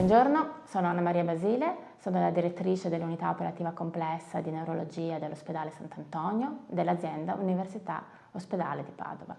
Buongiorno, sono Anna Maria Basile, sono la direttrice dell'unità operativa complessa di neurologia dell'ospedale Sant'Antonio dell'azienda Università Ospedale di Padova.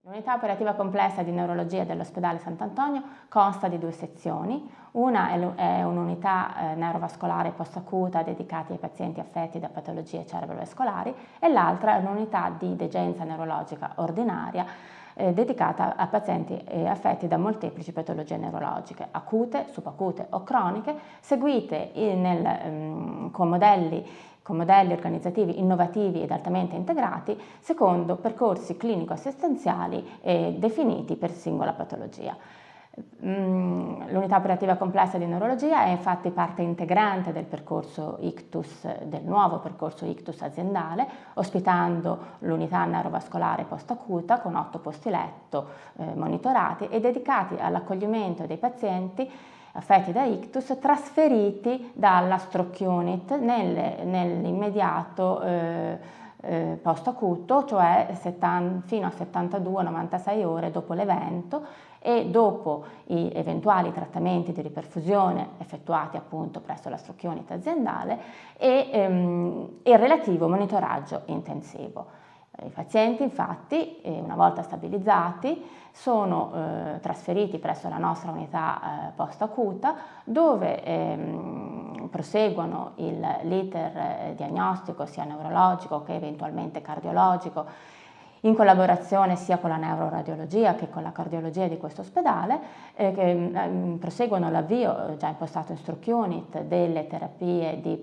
L'unità operativa complessa di neurologia dell'ospedale Sant'Antonio consta di due sezioni. Una è un'unità neurovascolare post-acuta dedicata ai pazienti affetti da patologie cerebrovascolari e l'altra è un'unità di degenza neurologica ordinaria dedicata a pazienti affetti da molteplici patologie neurologiche, acute, subacute o croniche, seguite con modelli organizzativi innovativi ed altamente integrati secondo percorsi clinico-assistenziali definiti per singola patologia. L'unità operativa complessa di neurologia è infatti parte integrante del percorso ICTUS, del nuovo percorso ICTUS aziendale, ospitando l'unità neurovascolare post-acuta con 8 posti letto monitorati e dedicati all'accoglimento dei pazienti affetti da ictus trasferiti dalla stroke unit nell'immediato post-acuto, cioè fino a 72-96 ore dopo l'evento e dopo gli eventuali trattamenti di riperfusione effettuati appunto presso la stroke unit aziendale e il relativo monitoraggio intensivo. I pazienti infatti, una volta stabilizzati, sono trasferiti presso la nostra unità post-acuta dove proseguono l'iter diagnostico sia neurologico che eventualmente cardiologico in collaborazione sia con la neuroradiologia che con la cardiologia di questo ospedale, che proseguono l'avvio già impostato in stroke unit delle terapie di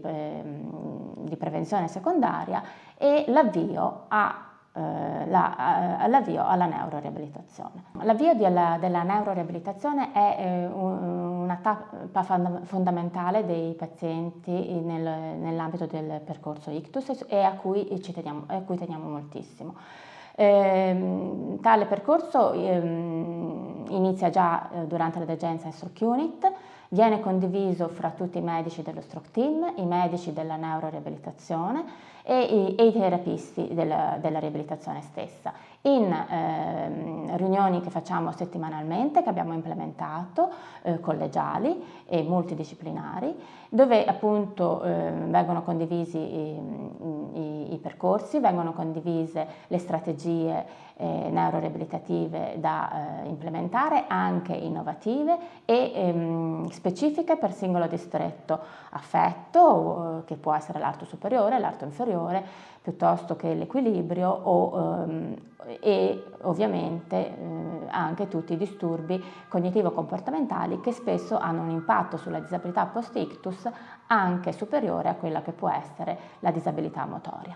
prevenzione secondaria e l'avvio alla neuroriabilitazione. L'avvio della neuroriabilitazione è una tappa fondamentale dei pazienti nell'ambito del percorso ICTUS e a cui teniamo moltissimo. Tale percorso inizia già durante la degenza in stroke unit, viene condiviso fra tutti i medici dello stroke team, i medici della neuroriabilitazione e i terapisti della riabilitazione stessa, in riunioni che facciamo settimanalmente, che abbiamo implementato, collegiali e multidisciplinari, dove appunto vengono condivisi i percorsi, vengono condivise le strategie neuroriabilitative da implementare, anche innovative e specifiche per singolo distretto affetto, che può essere l'arto superiore, l'arto inferiore, piuttosto che l'equilibrio e ovviamente anche tutti i disturbi cognitivo-comportamentali che spesso hanno un impatto sulla disabilità post-ictus anche superiore a quella che può essere la disabilità motoria.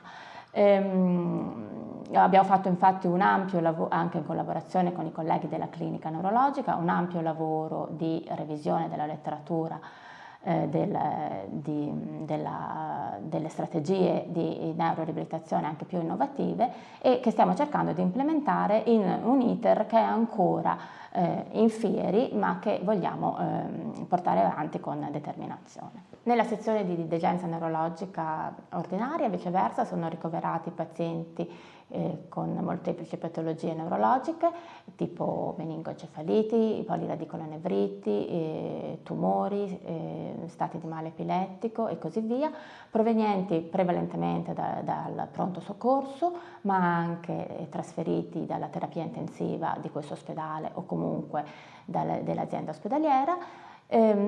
Abbiamo fatto infatti un ampio lavoro, anche in collaborazione con i colleghi della clinica neurologica, un ampio lavoro di revisione della letteratura delle strategie di neuroriabilitazione anche più innovative e che stiamo cercando di implementare in un iter che è ancora in fieri ma che vogliamo portare avanti con determinazione. Nella sezione di degenza neurologica ordinaria viceversa sono ricoverati pazienti con molteplici patologie neurologiche tipo meningoencefaliti, poliradicolonefriti, tumori, stati di male epilettico e così via, provenienti prevalentemente dal pronto soccorso ma anche trasferiti dalla terapia intensiva di questo ospedale o comunque dell'azienda ospedaliera,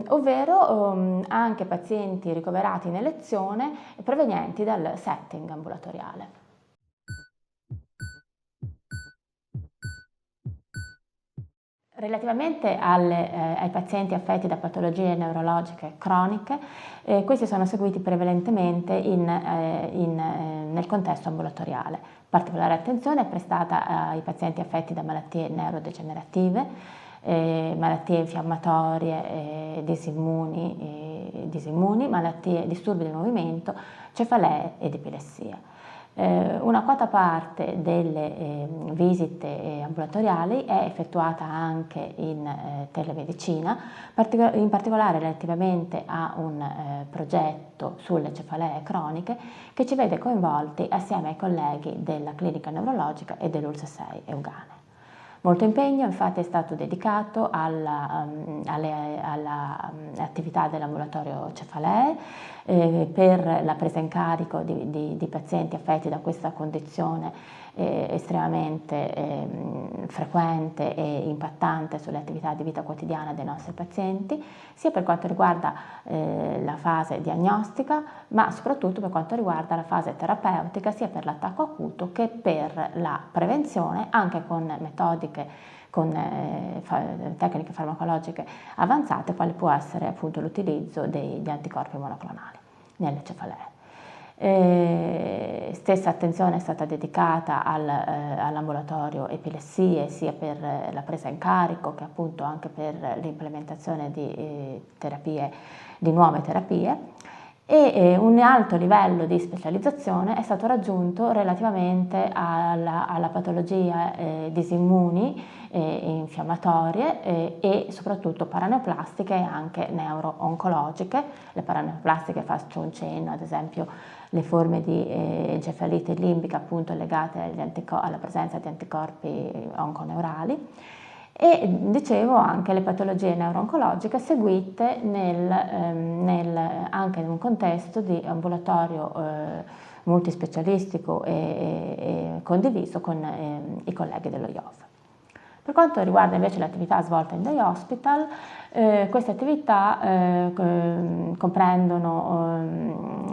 ovvero anche pazienti ricoverati in elezione provenienti dal setting ambulatoriale. Relativamente ai pazienti affetti da patologie neurologiche croniche, questi sono seguiti prevalentemente nel contesto ambulatoriale. Particolare attenzione è prestata ai pazienti affetti da malattie neurodegenerative, malattie infiammatorie, disimmuni, disturbi del movimento, cefalee ed epilessia. Una quota parte delle visite ambulatoriali è effettuata anche in telemedicina, in particolare relativamente a un progetto sulle cefalee croniche che ci vede coinvolti assieme ai colleghi della clinica neurologica e dell'ULSS 6 Euganea. Molto impegno infatti è stato dedicato all'attività dell'ambulatorio cefalee per la presa in carico di pazienti affetti da questa condizione estremamente frequente e impattante sulle attività di vita quotidiana dei nostri pazienti, sia per quanto riguarda la fase diagnostica, ma soprattutto per quanto riguarda la fase terapeutica, sia per l'attacco acuto che per la prevenzione, anche con metodiche, con tecniche farmacologiche avanzate, quale può essere appunto l'utilizzo degli anticorpi monoclonali nelle cefalee. Stessa attenzione è stata dedicata all'ambulatorio epilessie, sia per la presa in carico che appunto anche per l'implementazione di nuove terapie, e un alto livello di specializzazione è stato raggiunto relativamente alla patologia disimmuni infiammatorie e soprattutto paraneoplastiche e anche neuro-oncologiche. Le paraneoplastiche, faccio un cenno, ad esempio le forme di encefalite limbica appunto legate alla presenza di anticorpi onconeurali, e dicevo anche le patologie neuro-oncologiche seguite anche in un contesto di ambulatorio multispecialistico e condiviso con i colleghi dello IOF. Per quanto riguarda invece l'attività svolta in day hospital, queste attività comprendono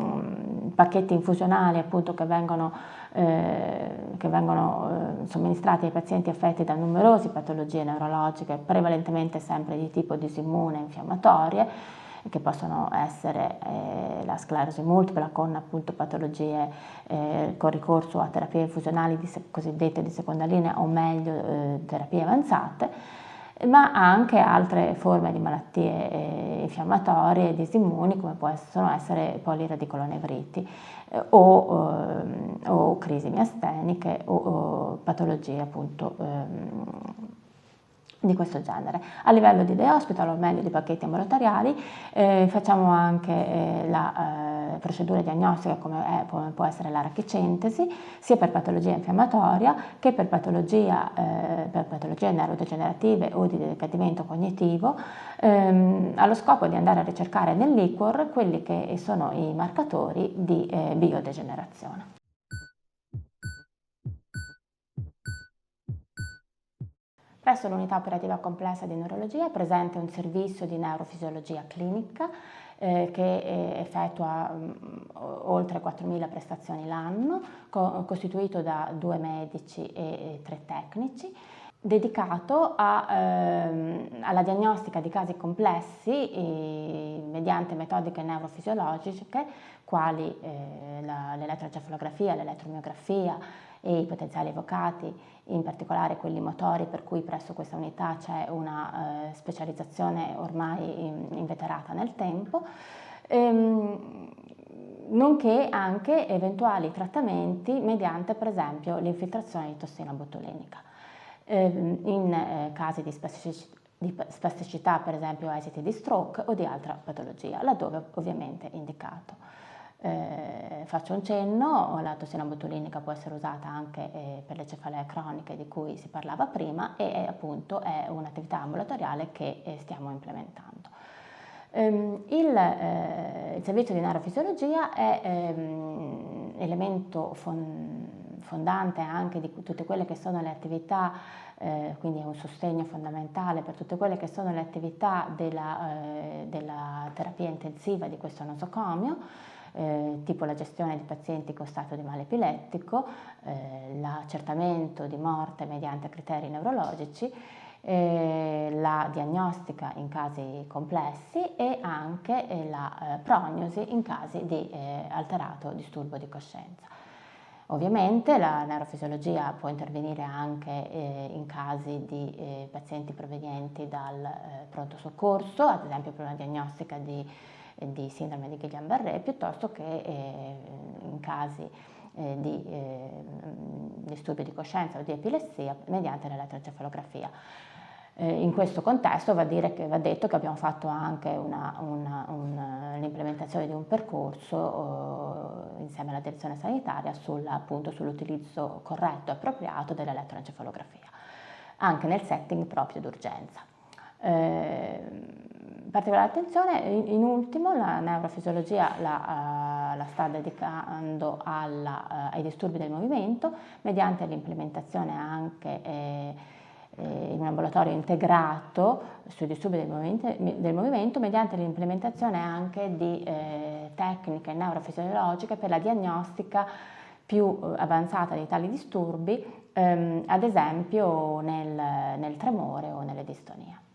pacchetti infusionali appunto che vengono somministrati ai pazienti affetti da numerose patologie neurologiche, prevalentemente sempre di tipo disimmune e infiammatorie, che possono essere la sclerosi multipla con appunto patologie con ricorso a terapie infusionali cosiddette di seconda linea, o meglio terapie avanzate, ma anche altre forme di malattie infiammatorie e disimmuni, come possono essere poliradicolonevriti o crisi miasteniche o patologie appunto di questo genere. A livello di day hospital, o meglio di pacchetti ambulatoriali, facciamo anche la procedura diagnostica come può essere la rachicentesi, sia per patologia infiammatoria che per patologie neurodegenerative o di decadimento cognitivo, allo scopo di andare a ricercare nel liquor quelli che sono i marcatori di biodegenerazione. Presso l'unità operativa complessa di neurologia è presente un servizio di neurofisiologia clinica che effettua oltre 4.000 prestazioni l'anno, costituito da 2 medici e 3 tecnici, dedicato alla diagnostica di casi complessi mediante metodiche neurofisiologiche quali l'elettroencefalografia, l'elettromiografia e i potenziali evocati, in particolare quelli motori, per cui presso questa unità c'è una specializzazione ormai inveterata nel tempo, nonché anche eventuali trattamenti mediante per esempio l'infiltrazione di tossina botulinica. In casi di spasticità, per esempio esiti di stroke o di altra patologia, laddove ovviamente indicato. Faccio un cenno, la tossina botulinica può essere usata anche per le cefalee croniche di cui si parlava prima, e appunto è un'attività ambulatoriale che stiamo implementando. Il servizio di neurofisiologia è elemento fondante anche di tutte quelle che sono le attività, quindi è un sostegno fondamentale per tutte quelle che sono le attività della terapia intensiva di questo nosocomio, tipo la gestione di pazienti con stato di male epilettico, l'accertamento di morte mediante criteri neurologici, la diagnostica in casi complessi e anche la prognosi in casi di alterato disturbo di coscienza. Ovviamente la neurofisiologia può intervenire anche in casi di pazienti provenienti dal pronto soccorso, ad esempio per una diagnostica di sindrome di Guillain-Barré, piuttosto che in casi di disturbi di coscienza o di epilessia mediante l'elettroencefalografia. In questo contesto va detto che abbiamo fatto anche l'implementazione di un percorso insieme alla direzione sanitaria sull'utilizzo corretto e appropriato dell'elettroencefalografia. anche nel setting proprio d'urgenza. Particolare attenzione, in ultimo, la neurofisiologia la sta dedicando ai disturbi del movimento mediante l'implementazione anche in un ambulatorio integrato sui disturbi del movimento mediante l'implementazione anche di tecniche neurofisiologiche per la diagnostica più avanzata di tali disturbi, ad esempio nel tremore o nelle distonie.